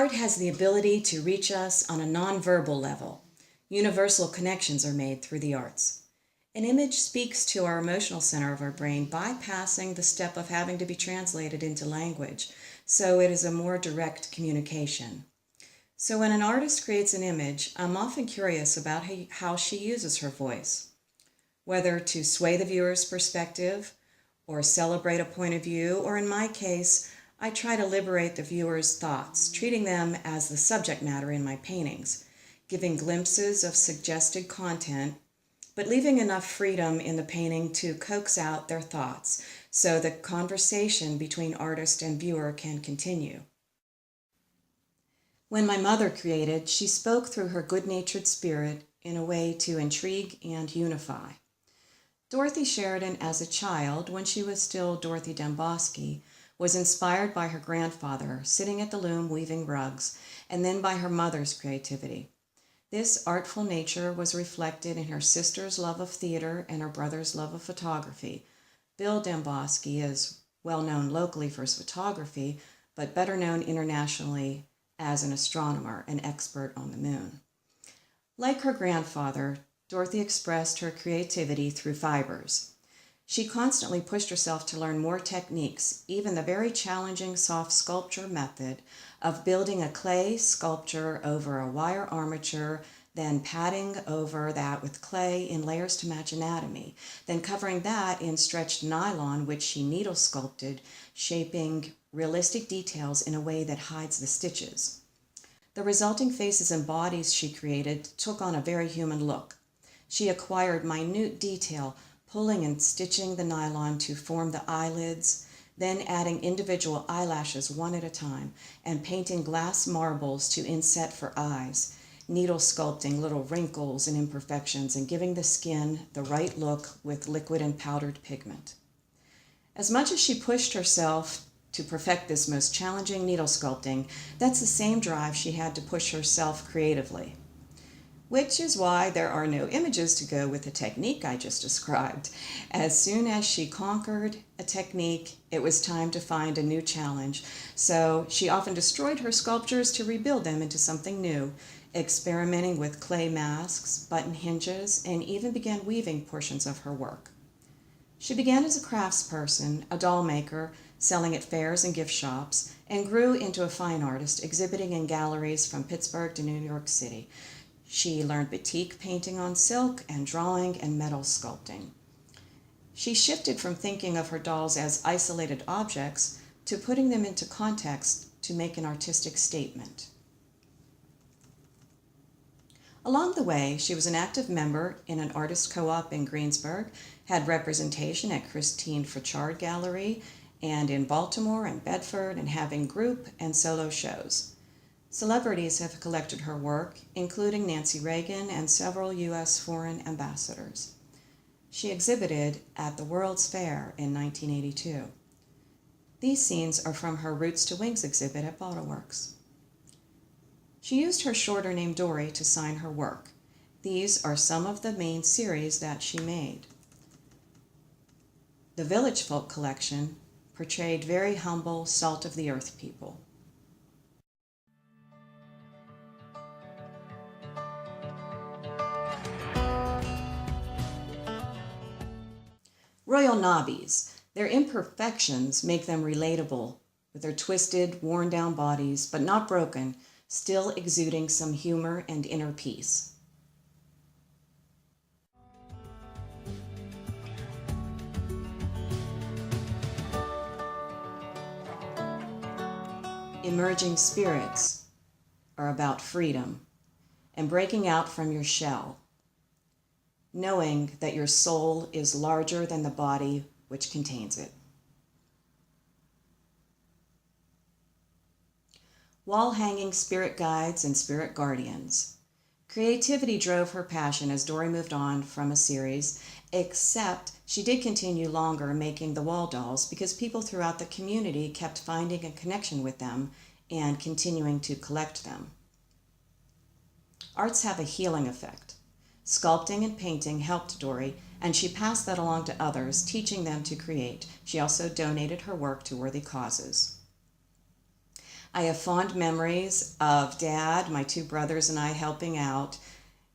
Art has the ability to reach us on a nonverbal level. Universal connections are made through the arts. An image speaks to our emotional center of our brain, bypassing the step of having to be translated into language, so it is a more direct communication. So when an artist creates an image, I'm often curious about how she uses her voice, whether to sway the viewer's perspective or celebrate a point of view, or in my case, I try to liberate the viewer's thoughts, treating them as the subject matter in my paintings, giving glimpses of suggested content, but leaving enough freedom in the painting to coax out their thoughts so the conversation between artist and viewer can continue. When my mother created, she spoke through her good-natured spirit in a way to intrigue and unify. Dorie Sheridan, as a child, when she was still Dorothy Demboski, was inspired by her grandfather sitting at the loom weaving rugs, and then by her mother's creativity. This artful nature was reflected in her sister's love of theater and her brother's love of photography. Bill Demboski is well known locally for his photography, but better known internationally as an astronomer, an expert on the moon. Like her grandfather, Dorothy expressed her creativity through fibers. She constantly pushed herself to learn more techniques, even the very challenging soft sculpture method of building a clay sculpture over a wire armature, then padding over that with clay in layers to match anatomy, then covering that in stretched nylon, which she needle sculpted, shaping realistic details in a way that hides the stitches. The resulting faces and bodies she created took on a very human look. She acquired minute detail, pulling and stitching the nylon to form the eyelids, then adding individual eyelashes one at a time, and painting glass marbles to inset for eyes, needle sculpting little wrinkles and imperfections, and giving the skin the right look with liquid and powdered pigment. As much as she pushed herself to perfect this most challenging needle sculpting, that's the same drive she had to push herself creatively. Which is why there are no images to go with the technique I just described. As soon as she conquered a technique, it was time to find a new challenge. So she often destroyed her sculptures to rebuild them into something new, experimenting with clay masks, button hinges, and even began weaving portions of her work. She began as a craftsperson, a doll maker, selling at fairs and gift shops, and grew into a fine artist, exhibiting in galleries from Pittsburgh to New York City. She learned batik painting on silk and drawing and metal sculpting. She shifted from thinking of her dolls as isolated objects to putting them into context to make an artistic statement. Along the way, she was an active member in an artist co-op in Greensburg, had representation at Christine Fauchard Gallery, and in Baltimore and Bedford, and having group and solo shows. Celebrities have collected her work, including Nancy Reagan and several U.S. foreign ambassadors. She exhibited at the World's Fair in 1982. These scenes are from her Roots to Wings exhibit at BottleWorks. She used her shorter name Dorie to sign her work. These are some of the main series that she made. The Village Folk collection portrayed very humble, salt-of-the-earth people. Royal Nobbies. Their imperfections make them relatable, with their twisted, worn-down bodies, but not broken, still exuding some humor and inner peace. Emerging spirits are about freedom and breaking out from your shell, knowing that your soul is larger than the body which contains it. Wall-hanging spirit guides and spirit guardians. Creativity drove her passion as Dorie moved on from a series, except she did continue longer making the wall dolls because people throughout the community kept finding a connection with them and continuing to collect them. Arts have a healing effect. Sculpting and painting helped Dorie, and she passed that along to others, teaching them to create. She also donated her work to worthy causes. I have fond memories of Dad, my two brothers, and I helping out.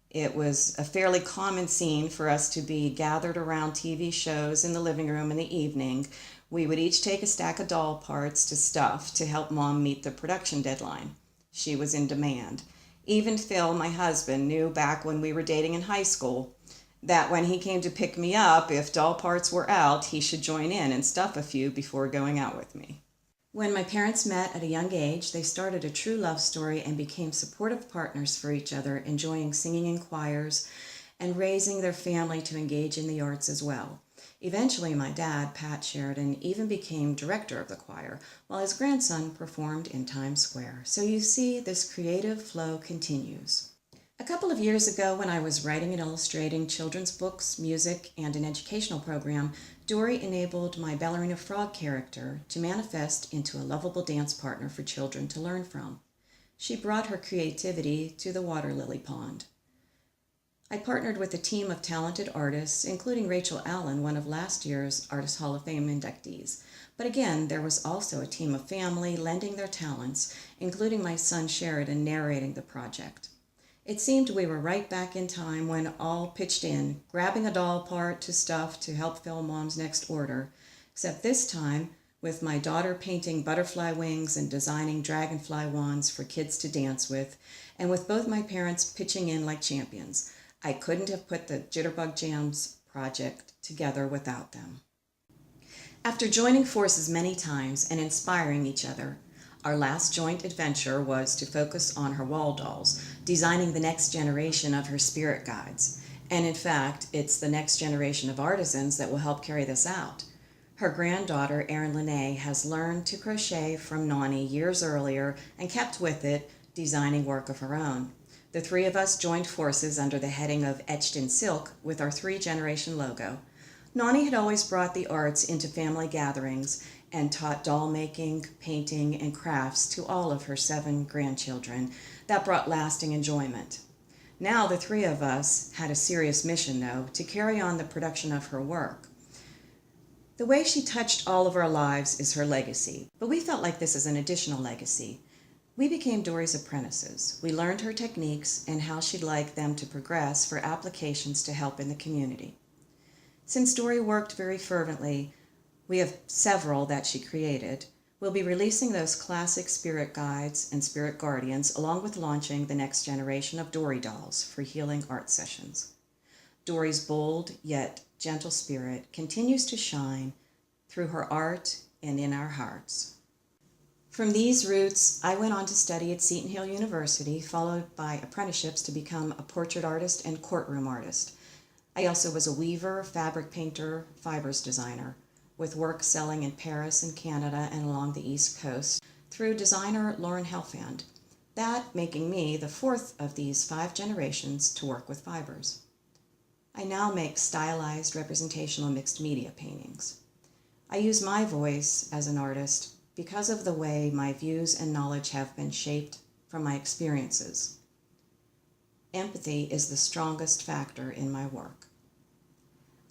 It was a fairly common scene for us to be gathered around TV shows in the living room in the evening. We would each take a stack of doll parts to stuff to help Mom meet the production deadline. She was in demand. Even Phil, my husband, knew back when we were dating in high school that when he came to pick me up, if doll parts were out, he should join in and stuff a few before going out with me. When my parents met at a young age, they started a true love story and became supportive partners for each other, enjoying singing in choirs and raising their family to engage in the arts as well. Eventually, my dad, Pat Sheridan, even became director of the choir, while his grandson performed in Times Square. So you see, this creative flow continues. A couple of years ago, when I was writing and illustrating children's books, music, and an educational program, Dorie enabled my ballerina frog character to manifest into a lovable dance partner for children to learn from. She brought her creativity to the water lily pond. I partnered with a team of talented artists, including Rachel Allen, one of last year's Artist Hall of Fame inductees. But again, there was also a team of family lending their talents, including my son Sheridan narrating the project. It seemed we were right back in time when all pitched in, grabbing a doll part to stuff to help fill Mom's next order, except this time with my daughter painting butterfly wings and designing dragonfly wands for kids to dance with, and with both my parents pitching in like champions. I couldn't have put the Jitterbug Jams project together without them. After joining forces many times and inspiring each other, our last joint adventure was to focus on her wall dolls, designing the next generation of her spirit guides. And in fact, it's the next generation of artisans that will help carry this out. Her granddaughter, Erin Lene, has learned to crochet from Nani years earlier and kept with it, designing work of her own. The three of us joined forces under the heading of Etched in Silk with our 3-generation logo. Nani had always brought the arts into family gatherings and taught doll making, painting, and crafts to all of her 7 grandchildren. That brought lasting enjoyment. Now the 3 of us had a serious mission, though, to carry on the production of her work. The way she touched all of our lives is her legacy, but we felt like this is an additional legacy. We became Dorie's apprentices. We learned her techniques and how she'd like them to progress for applications to help in the community. Since Dorie worked very fervently, we have several that she created. We'll be releasing those classic spirit guides and spirit guardians, along with launching the next generation of Dorie dolls for healing art sessions. Dorie's bold yet gentle spirit continues to shine through her art and in our hearts. From these roots, I went on to study at Seton Hill University, followed by apprenticeships to become a portrait artist and courtroom artist. I also was a weaver, fabric painter, fibers designer, with work selling in Paris and Canada and along the East Coast through designer Lauren Helfand, that making me the 4th of these 5 generations to work with fibers. I now make stylized representational mixed media paintings. I use my voice as an artist because of the way my views and knowledge have been shaped from my experiences. Empathy is the strongest factor in my work.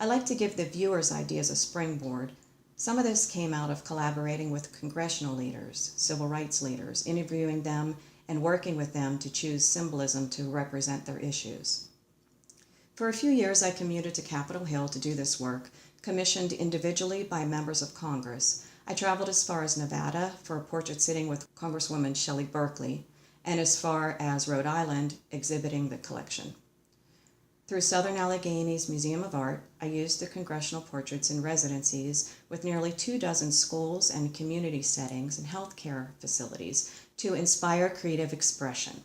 I like to give the viewers' ideas a springboard. Some of this came out of collaborating with congressional leaders, civil rights leaders, interviewing them and working with them to choose symbolism to represent their issues. For a few years, I commuted to Capitol Hill to do this work, commissioned individually by members of Congress. I traveled as far as Nevada for a portrait sitting with Congresswoman Shelley Berkeley, and as far as Rhode Island, exhibiting the collection. Through Southern Allegheny's Museum of Art, I used the congressional portraits in residencies with nearly 24 schools and community settings and healthcare facilities to inspire creative expression.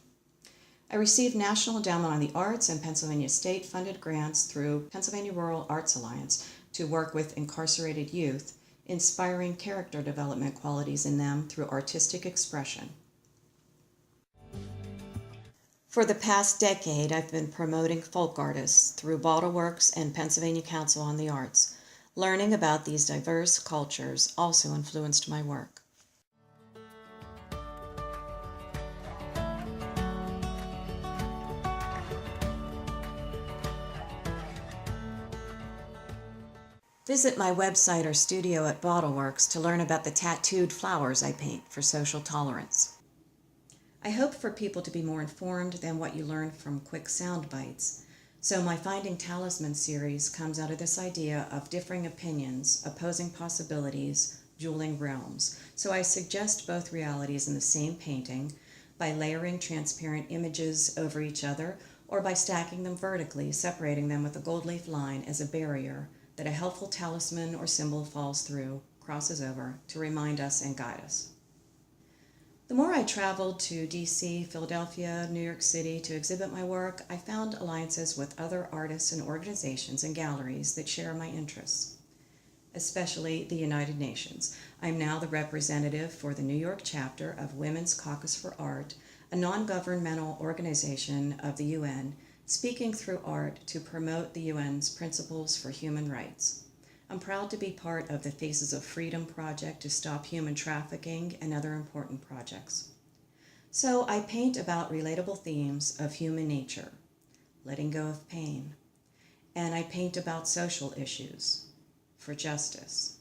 I received National Endowment on the Arts and Pennsylvania state-funded grants through Pennsylvania Rural Arts Alliance to work with incarcerated youth, inspiring character development qualities in them through artistic expression. For the past decade, I've been promoting folk artists through Bottleworks and Pennsylvania Council on the Arts. Learning about these diverse cultures also influenced my work. Visit my website or studio at Bottleworks to learn about the tattooed flowers I paint for social tolerance. I hope for people to be more informed than what you learn from quick sound bites. So my Finding Talisman series comes out of this idea of differing opinions, opposing possibilities, dueling realms. So I suggest both realities in the same painting by layering transparent images over each other, or by stacking them vertically, separating them with a gold leaf line as a barrier that a helpful talisman or symbol falls through, crosses over, to remind us and guide us. The more I traveled to DC, Philadelphia, New York City to exhibit my work, I found alliances with other artists and organizations and galleries that share my interests, especially the United Nations. I'm now the representative for the New York chapter of Women's Caucus for Art, a non-governmental organization of the UN, speaking through art to promote the UN's principles for human rights. I'm proud to be part of the Faces of Freedom project to stop human trafficking and other important projects. So I paint about relatable themes of human nature, letting go of pain, and I paint about social issues for justice.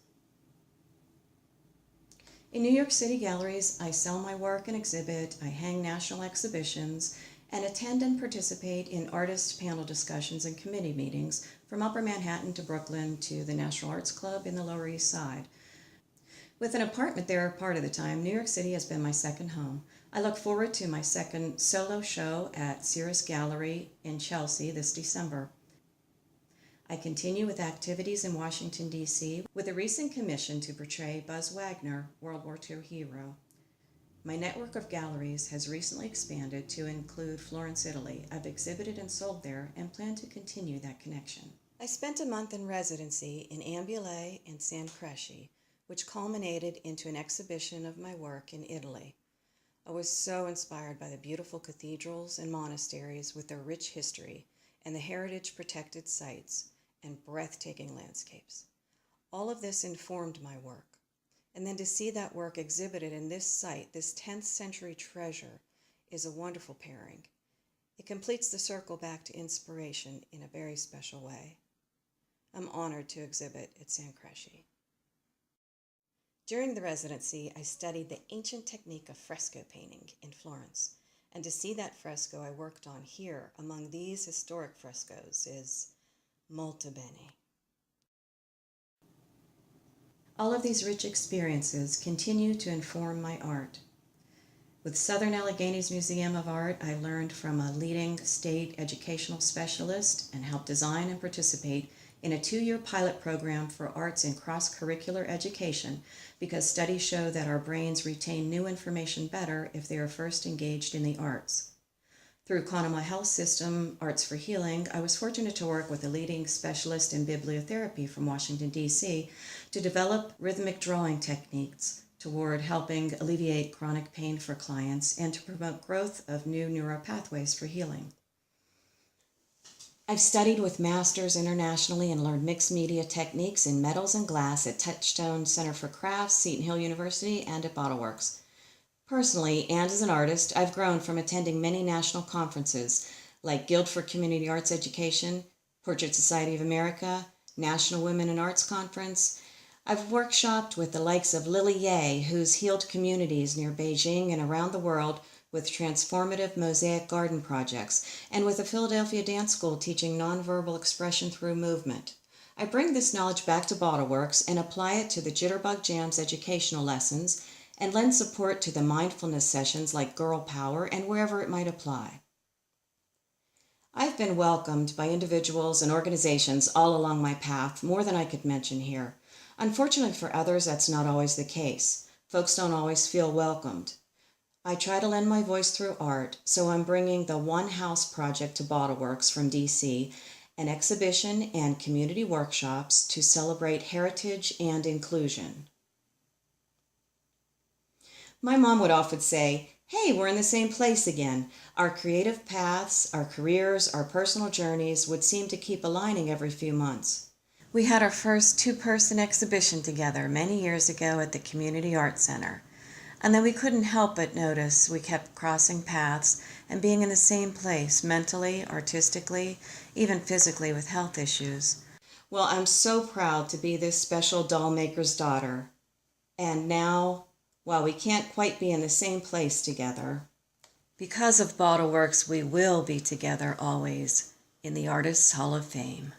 In New York City galleries, I sell my work and exhibit, I hang national exhibitions, and attend and participate in artist panel discussions and committee meetings from Upper Manhattan to Brooklyn to the National Arts Club in the Lower East Side. With an apartment there part of the time, New York City has been my second home. I look forward to my second solo show at Cirrus Gallery in Chelsea this December. I continue with activities in Washington, D.C. with a recent commission to portray Buzz Wagner, World War II hero. My network of galleries has recently expanded to include Florence, Italy. I've exhibited and sold there and plan to continue that connection. I spent a month in residency in Ambulé and San Cresci, which culminated into an exhibition of my work in Italy. I was so inspired by the beautiful cathedrals and monasteries with their rich history and the heritage-protected sites and breathtaking landscapes. All of this informed my work. And then to see that work exhibited in this site, this 10th century treasure, is a wonderful pairing. It completes the circle back to inspiration in a very special way. I'm honored to exhibit at San Cresci. During the residency, I studied the ancient technique of fresco painting in Florence, and to see that fresco I worked on here among these historic frescoes is molto bene. All of these rich experiences continue to inform my art. With Southern Alleghany's Museum of Art, I learned from a leading state educational specialist and helped design and participate in a 2-year pilot program for arts in cross-curricular education because studies show that our brains retain new information better if they are first engaged in the arts. Through Conemaugh Health System Arts for Healing, I was fortunate to work with a leading specialist in bibliotherapy from Washington, D.C. to develop rhythmic drawing techniques toward helping alleviate chronic pain for clients and to promote growth of new neural pathways for healing. I've studied with masters internationally and learned mixed media techniques in metals and glass at Touchstone Center for Crafts, Seton Hill University, and at BottleWorks. Personally, and as an artist, I've grown from attending many national conferences like Guild for Community Arts Education, Portrait Society of America, National Women in Arts Conference. I've workshopped with the likes of Lily Ye, who's healed communities near Beijing and around the world with transformative mosaic garden projects, and with the Philadelphia Dance School teaching nonverbal expression through movement. I bring this knowledge back to BottleWorks and apply it to the Jitterbug Jams educational lessons and lend support to the mindfulness sessions like Girl Power and wherever it might apply. I've been welcomed by individuals and organizations all along my path, more than I could mention here. Unfortunately for others, that's not always the case. Folks don't always feel welcomed. I try to lend my voice through art, so I'm bringing the One House Project to BottleWorks from DC, an exhibition and community workshops to celebrate heritage and inclusion. My mom would often say, "Hey, we're in the same place again." Our creative paths, our careers, our personal journeys would seem to keep aligning every few months. We had our first 2-person exhibition together many years ago at the Community Arts Center. And then we couldn't help but notice we kept crossing paths and being in the same place mentally, artistically, even physically with health issues. Well, I'm so proud to be this special doll maker's daughter. And now, while we can't quite be in the same place together, Because of Bottle Works, we will be together always in the Artists' Hall of Fame.